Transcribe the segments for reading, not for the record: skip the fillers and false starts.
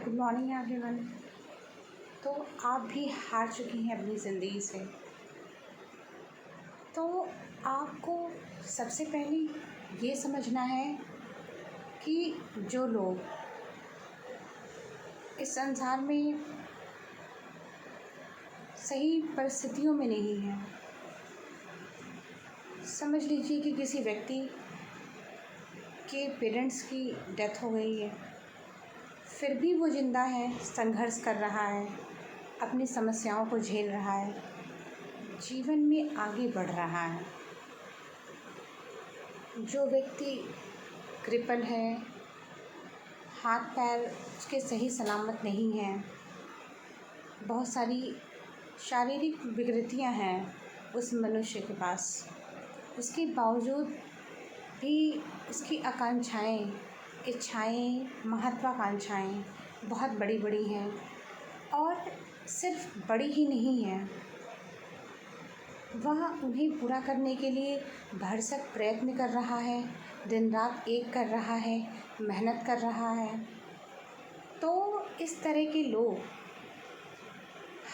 Good morning everyone. तो आप भी हार चुकी हैं अपनी ज़िंदगी से। तो आपको सबसे पहले ये समझना है कि जो लोग इस संसार में सही परिस्थितियों में नहीं हैं, समझ लीजिए कि किसी व्यक्ति के पेरेंट्स की डेथ हो गई है, फिर भी वो ज़िंदा है, संघर्ष कर रहा है, अपनी समस्याओं को झेल रहा है, जीवन में आगे बढ़ रहा है। जो व्यक्ति क्रिपल है, हाथ पैर उसके सही सलामत नहीं हैं, बहुत सारी शारीरिक विकृतियां हैं उस मनुष्य के पास, उसके बावजूद भी उसकी आकांक्षाएं, इच्छाएं, महत्वाकांक्षाएं बहुत बड़ी बड़ी हैं और सिर्फ बड़ी ही नहीं हैं, वह उन्हें पूरा करने के लिए भरसक प्रयत्न कर रहा है, दिन रात एक कर रहा है, मेहनत कर रहा है। तो इस तरह के लोग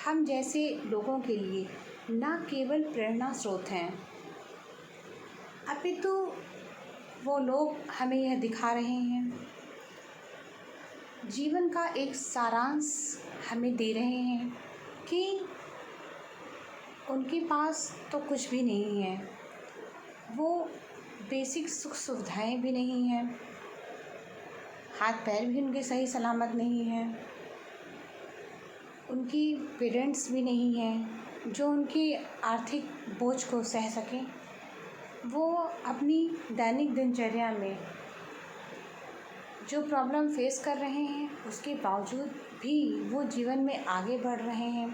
हम जैसे लोगों के लिए न केवल प्रेरणा स्रोत हैं, अपितु वो लोग हमें यह दिखा रहे हैं, जीवन का एक सारांश हमें दे रहे हैं कि उनके पास तो कुछ भी नहीं है, वो बेसिक सुख सुविधाएं भी नहीं हैं, हाथ पैर भी उनके सही सलामत नहीं हैं, उनकी पेरेंट्स भी नहीं हैं जो उनकी आर्थिक बोझ को सह सकें। वो अपनी दैनिक दिनचर्या में जो प्रॉब्लम फेस कर रहे हैं उसके बावजूद भी वो जीवन में आगे बढ़ रहे हैं,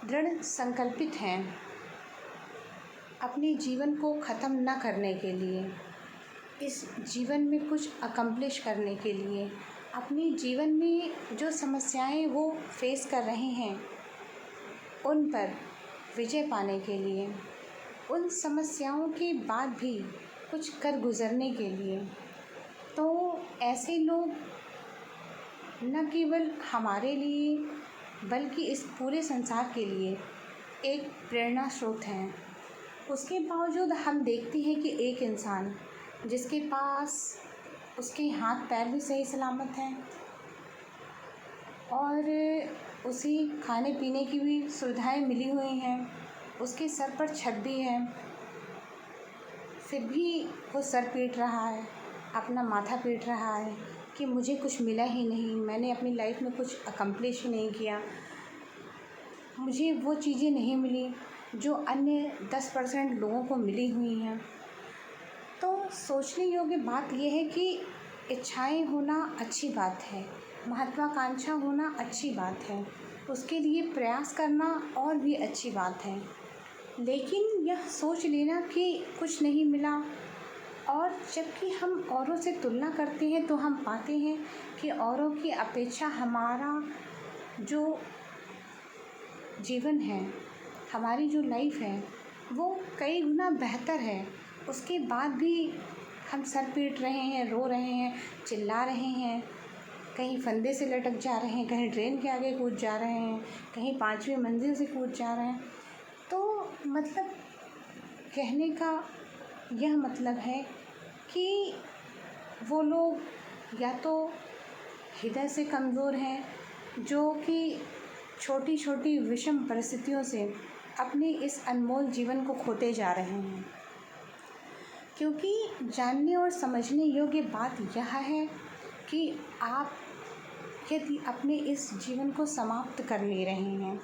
दृढ़ संकल्पित हैं अपने जीवन को ख़त्म न करने के लिए, इस जीवन में कुछ अकम्प्लिश करने के लिए, अपने जीवन में जो समस्याएं वो फेस कर रहे हैं उन पर विजय पाने के लिए, उन समस्याओं के बाद भी कुछ कर गुज़रने के लिए। तो ऐसे लोग न केवल हमारे लिए बल्कि इस पूरे संसार के लिए एक प्रेरणा स्रोत हैं। उसके बावजूद हम देखते हैं कि एक इंसान जिसके पास उसके हाथ पैर भी सही सलामत हैं और उसे खाने पीने की भी सुविधाएं मिली हुई हैं, उसके सर पर छत भी है, फिर भी वो सर पीट रहा है, अपना माथा पीट रहा है कि मुझे कुछ मिला ही नहीं, मैंने अपनी लाइफ में कुछ अकम्प्लिश ही नहीं किया, मुझे वो चीज़ें नहीं मिली जो अन्य 10% लोगों को मिली हुई हैं। तो सोचने योग्य बात यह है कि इच्छाएं होना अच्छी बात है, महत्वाकांक्षा होना अच्छी बात है, उसके लिए प्रयास करना और भी अच्छी बात है, लेकिन यह सोच लेना कि कुछ नहीं मिला और जबकि हम औरों से तुलना करते हैं तो हम पाते हैं कि औरों की अपेक्षा हमारा जो जीवन है, हमारी जो लाइफ है वो कई गुना बेहतर है, उसके बाद भी हम सर पीट रहे हैं, रो रहे हैं, चिल्ला रहे हैं, कहीं फंदे से लटक जा रहे हैं, कहीं ट्रेन के आगे कूद जा रहे हैं, कहीं 5वीं मंजिल से कूद जा रहे हैं। तो मतलब कहने का यह मतलब है कि वो लोग या तो हृदय से कमज़ोर हैं जो कि छोटी छोटी विषम परिस्थितियों से अपने इस अनमोल जीवन को खोते जा रहे हैं। क्योंकि जानने और समझने योग्य बात यह है कि आप यदि अपने इस जीवन को समाप्त कर ले रहे हैं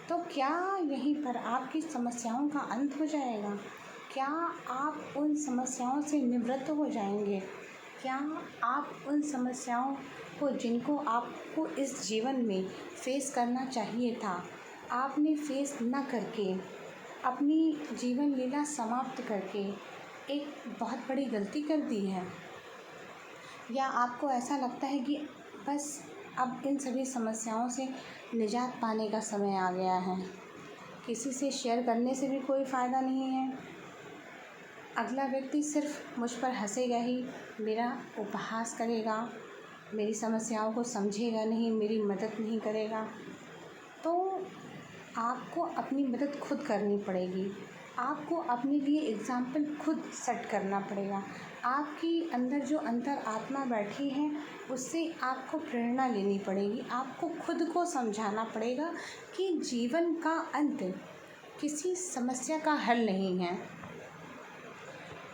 तो क्या यहीं पर आपकी समस्याओं का अंत हो जाएगा? क्या आप उन समस्याओं से निवृत्त हो जाएंगे? क्या आप उन समस्याओं को जिनको आपको इस जीवन में फेस करना चाहिए था, आपने फेस न करके अपनी जीवन लीला समाप्त करके एक बहुत बड़ी गलती कर दी है? या आपको ऐसा लगता है कि बस अब इन सभी समस्याओं से निजात पाने का समय आ गया है, किसी से शेयर करने से भी कोई फ़ायदा नहीं है, अगला व्यक्ति सिर्फ मुझ पर हंसेगा ही, मेरा उपहास करेगा, मेरी समस्याओं को समझेगा नहीं, मेरी मदद नहीं करेगा, तो आपको अपनी मदद खुद करनी पड़ेगी। आपको अपने लिए एग्ज़ाम्पल खुद सेट करना पड़ेगा। आपकी अंदर जो अंतर आत्मा बैठी है, उससे आपको प्रेरणा लेनी पड़ेगी। आपको खुद को समझाना पड़ेगा कि जीवन का अंत किसी समस्या का हल नहीं है,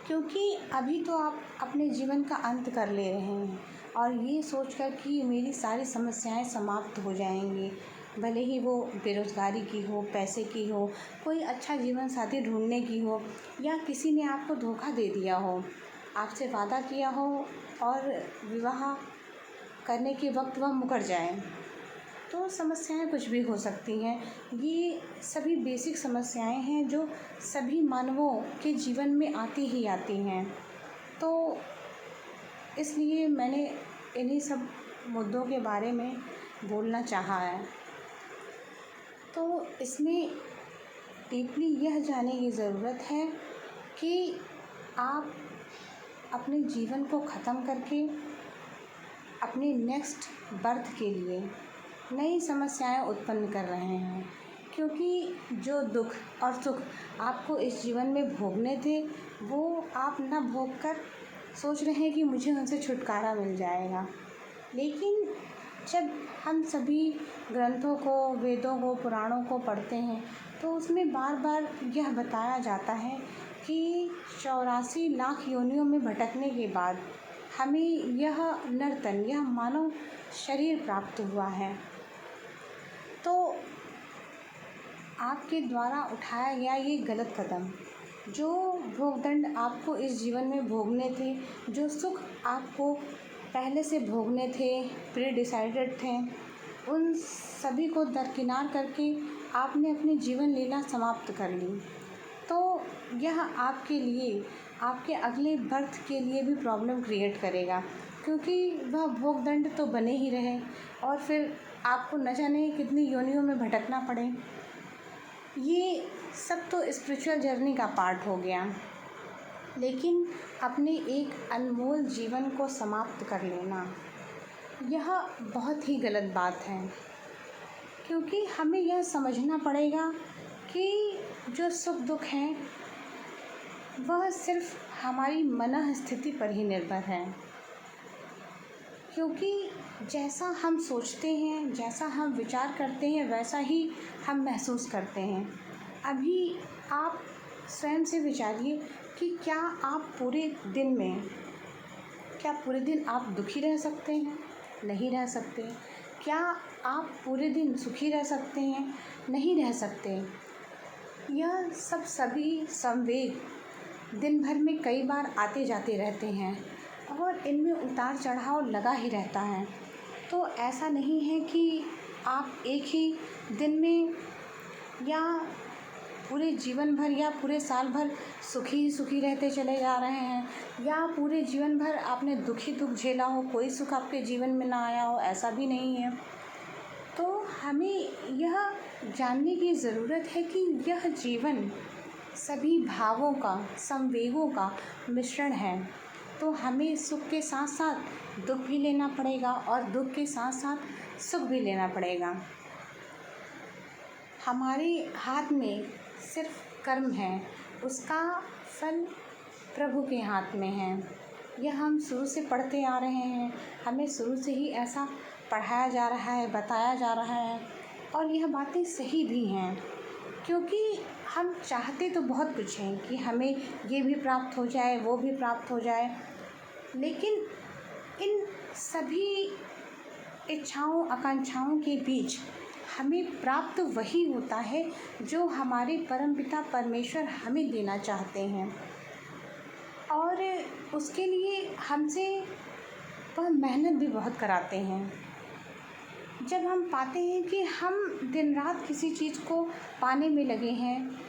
क्योंकि अभी तो आप अपने जीवन का अंत कर ले रहे हैं और ये सोचकर कि मेरी सारी समस्याएं समाप्त हो जाएंगी, भले ही वो बेरोज़गारी की हो, पैसे की हो, कोई अच्छा जीवन साथी ढूंढने की हो, या किसी ने आपको धोखा दे दिया हो, आपसे वादा किया हो और विवाह करने के वक्त वह मुकर जाए, तो समस्याएं कुछ भी हो सकती हैं। ये सभी बेसिक समस्याएं हैं जो सभी मानवों के जीवन में आती ही आती हैं। तो इसलिए मैंने इन्हीं सब मुद्दों के बारे में बोलना चाहा है। तो इसमें डीपली यह जानने की ज़रूरत है कि आप अपने जीवन को ख़त्म करके अपने नेक्स्ट बर्थ के लिए नई समस्याएं उत्पन्न कर रहे हैं, क्योंकि जो दुख और सुख आपको इस जीवन में भोगने थे, वो आप न भोग कर सोच रहे हैं कि मुझे उनसे छुटकारा मिल जाएगा। लेकिन जब हम सभी ग्रंथों को, वेदों को, पुराणों को पढ़ते हैं, तो उसमें बार बार यह बताया जाता है कि 84 लाख योनियों में भटकने के बाद हमें यह नर्तन, यह मानव शरीर प्राप्त हुआ है। तो आपके द्वारा उठाया गया ये गलत कदम, जो भोगदंड आपको इस जीवन में भोगने थे, जो सुख आपको पहले से भोगने थे, प्री डिसाइडेड थे, उन सभी को दरकिनार करके आपने अपनी जीवन लीला समाप्त कर ली। तो यह आपके लिए, आपके अगले बर्थ के लिए भी प्रॉब्लम क्रिएट करेगा, क्योंकि वह भोगदंड तो बने ही रहे और फिर आपको न जाने कितनी योनियों में भटकना पड़े। ये सब तो स्पिरिचुअल जर्नी का पार्ट हो गया, लेकिन अपने एक अनमोल जीवन को समाप्त कर लेना, यह बहुत ही गलत बात है। क्योंकि हमें यह समझना पड़ेगा कि जो सुख दुख हैं वह सिर्फ हमारी मन स्थिति पर ही निर्भर है। क्योंकि जैसा हम सोचते हैं, जैसा हम विचार करते हैं, वैसा ही हम महसूस करते हैं। अभी आप स्वयं से विचारिए कि क्या पूरे दिन आप दुखी रह सकते हैं? नहीं रह सकते। क्या आप पूरे दिन सुखी रह सकते हैं? नहीं रह सकते। यह सभी संवेग दिन भर में कई बार आते जाते रहते हैं और इनमें उतार चढ़ाव लगा ही रहता है। तो ऐसा नहीं है कि आप एक ही दिन में या पूरे जीवन भर या पूरे साल भर सुखी रहते चले जा रहे हैं, या पूरे जीवन भर आपने दुख झेला हो, कोई सुख आपके जीवन में ना आया हो, ऐसा भी नहीं है। तो हमें यह जानने की ज़रूरत है कि यह जीवन सभी भावों का, संवेगों का मिश्रण है। तो हमें सुख के साथ साथ दुख भी लेना पड़ेगा और दुख के साथ साथ सुख भी लेना पड़ेगा। हमारे हाथ में सिर्फ कर्म है, उसका फल प्रभु के हाथ में है। यह हम शुरू से पढ़ते आ रहे हैं, हमें शुरू से ही ऐसा पढ़ाया जा रहा है, बताया जा रहा है, और यह बातें सही भी हैं। क्योंकि हम चाहते तो बहुत कुछ हैं कि हमें ये भी प्राप्त हो जाए, वो भी प्राप्त हो जाए, लेकिन इन सभी इच्छाओं, आकांक्षाओं के बीच हमें प्राप्त वही होता है जो हमारे परमपिता परमेश्वर हमें देना चाहते हैं। और उसके लिए हमसे वह मेहनत भी बहुत कराते हैं। जब हम पाते हैं कि हम दिन रात किसी चीज़ को पाने में लगे हैं,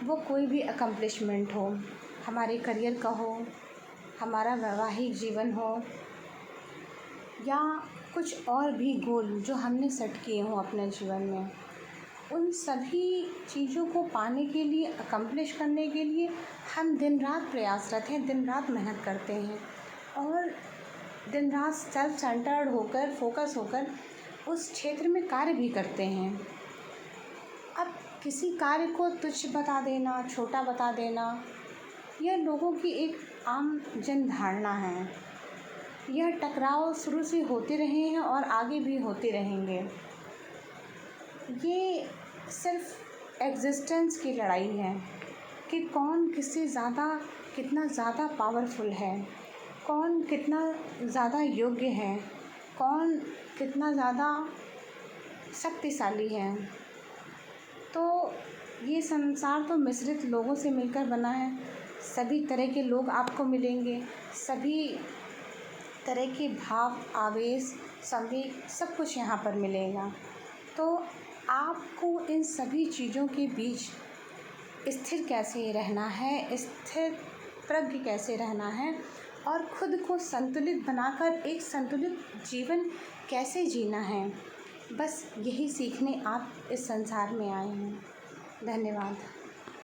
वो कोई भी अकम्प्लिशमेंट हो, हमारे करियर का हो, हमारा वैवाहिक जीवन हो, या कुछ और भी गोल जो हमने सेट किए हों अपने जीवन में, उन सभी चीज़ों को पाने के लिए, अकम्प्लिश करने के लिए हम दिन रात प्रयासरत हैं, दिन रात मेहनत करते हैं। और दिन रात सेल्फ सेंटर्ड होकर, फोकस होकर उस क्षेत्र में कार्य भी करते हैं। अब किसी कार्य को तुच्छ बता देना, छोटा बता देना, यह लोगों की एक आम जन धारणा है। यह टकराव शुरू से होते रहे हैं और आगे भी होते रहेंगे। ये सिर्फ एग्जिस्टेंस की लड़ाई है कि कौन किससे ज़्यादा, कितना ज़्यादा पावरफुल है, कौन कितना ज़्यादा योग्य है, कौन कितना ज़्यादा शक्तिशाली है। तो ये संसार तो मिश्रित लोगों से मिलकर बना है। सभी तरह के लोग आपको मिलेंगे, सभी तरह के भाव, आवेश, संवेग सब कुछ यहाँ पर मिलेगा। तो आपको इन सभी चीज़ों के बीच स्थिर कैसे रहना है, स्थिर प्रज्ञ कैसे रहना है और खुद को संतुलित बनाकर एक संतुलित जीवन कैसे जीना है, बस यही सीखने आप इस संसार में आए हैं। धन्यवाद।